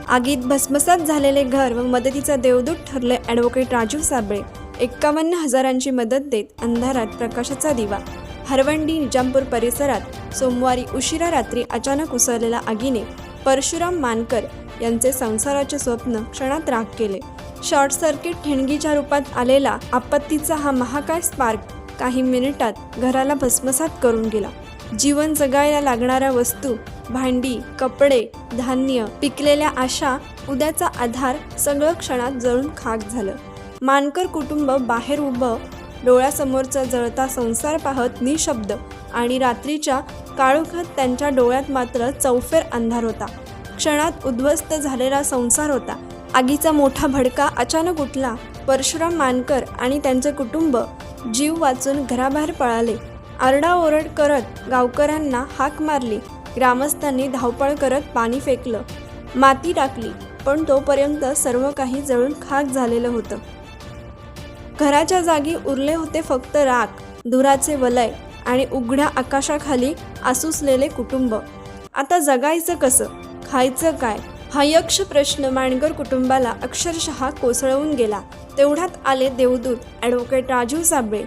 आगीत भस्मसात झालेले घर व मदतीचा देवदूत ठरले ॲडव्होकेट राजीव साबळे। 51,000ची मदत देत अंधारात प्रकाशाचा दिवा। हरवंडी निजामपूर परिसरात सोमवारी उशिरा रात्री अचानक उसळलेल्या आगीने परशुराम मानकर यांचे संसाराचे स्वप्न क्षणात राख केले। शॉर्ट सर्किट ठिणगीच्या रूपात आलेला आपत्तीचा हा महाकाय स्पार्क काही मिनिटात घराला भस्मसात करून गेला। जीवन जगायला लागणाऱ्या वस्तू, भांडी, कपडे, धान्य, पिकलेल्या आशा, उद्याचा आधार सगळं क्षणात जळून खाक झालं। मानकर कुटुंब बाहेर उभं डोळ्यासमोरचा जळता संसार पाहत निशब्द आणि रात्रीच्या काळोखात त्यांच्या डोळ्यात मात्र चौफेर अंधार होता। क्षणात उद्ध्वस्त झालेला संसार होता। आगीचा मोठा भडका अचानक उठला। परशुराम मानकर आणि त्यांचे कुटुंब जीव वाचून घराबाहेर पळाले। आरडाओरड करत गावकऱ्यांना हाक मारली। ग्रामस्थांनी धावपळ करत पाणी फेकलं, माती टाकली, पण तोपर्यंत सर्व काही जळून खाक झालेलं होतं। घराच्या जागी उरले होते फक्त राख, धुराचे वलय आणि उघड्या आकाशाखाली आसुसलेले कुटुंब। आता जगायचं कसं, खायचं काय, हा यक्ष प्रश्न मानकर कुटुंबाला अक्षरशः कोसळवून गेला। तेवढ्यात आले देवदूत ॲडव्होकेट राजीव साबळे।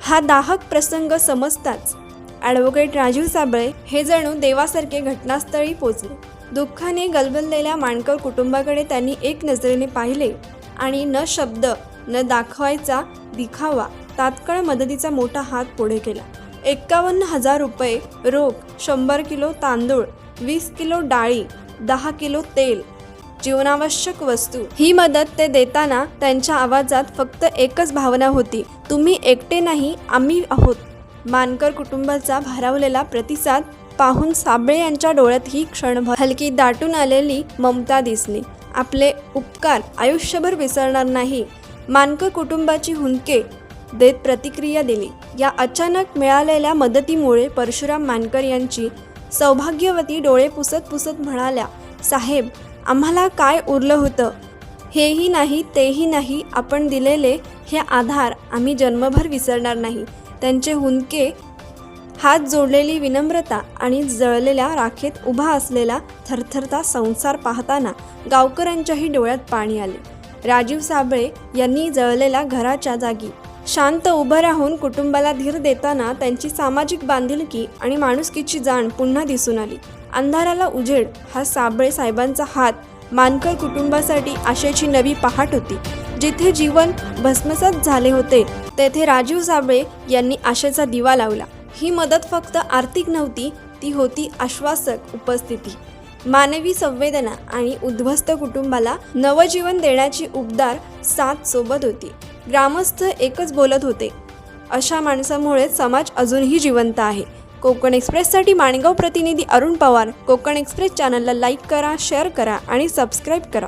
हा दाहक प्रसंग समजताच ॲडव्होकेट राजीव साबळे हे जणू देवासारखे घटनास्थळी पोचले। दुःखाने गलबललेल्या मानकर कुटुंबाकडे त्यांनी एक नजरेने पाहिले आणि न शब्द न दाखवायचा दिखावा तात्काळ मदतीचा मोठा हात पुढे केला। 51,000 रुपये रोख, 100 किलो तांदूळ, 20 किलो डाळी, 10 किलो तेल, जीवनावश्यक वस्तू। ही मदत ते देताना त्यांच्या आवाजात फक्त एकच भावना होती, तुम्ही एकटे नाही, आम्ही आहोत। मानकर कुटुंबाचा भारावलेला प्रतिसाद पाहून साबळे यांच्या डोळ्यात ही क्षणभर हलकी दाटून आलेली ममता दिसली। आपले उपकार आयुष्यभर विसरणार नाही, मानकर कुटुंबाची हुंदके देत प्रतिक्रिया दिली। या अचानक मिळालेल्या मदतीमुळे परशुराम मानकर यांची सौभाग्यवती डोळे पुसत पुसत म्हणाल्या, साहेब, आम्हाला काय उरलं होतं, हेही नाही तेही नाही, आपण दिलेले हे आधार आम्ही जन्मभर विसरणार नाही। त्यांचे हुंदके, हात जोडलेली विनम्रता आणि जळलेल्या राखेत उभा असलेला थरथरता संसार पाहताना गावकऱ्यांच्याही डोळ्यात पाणी आले। राजीव साबळे यांनी जळलेल्या घराच्या जागी शांत उभं राहून कुटुंबाला धीर देताना त्यांची सामाजिक बांधिलकी आणि माणुसकीची जाण पुन्हा दिसून आली। अंधाराला उजेड हा साबळे साहेबांचा हात मानकर कुटुंबासाठी आशेची नवी पहाट होती। जिथे जीवन भस्मसात झाले होते तेथे राजीव साबळे यांनी आशेचा दिवा लावला। ही मदत फक्त आर्थिक नव्हती, ती होती आश्वासक उपस्थिती, मानवी संवेदना आणि उद्ध्वस्त कुटुंबाला नवजीवन देण्याची उबदार साथ सोबत होती। ग्रामस्थ एकच बोलत होते, अशा माणसामुळे समाज अजूनही जिवंत आहे। कोकण एक्सप्रेससाठी माणगाव प्रतिनिधी अरुण पवार। कोकण एक्सप्रेस चॅनलला लाईक करा, शेअर करा आणि सबस्क्राईब करा।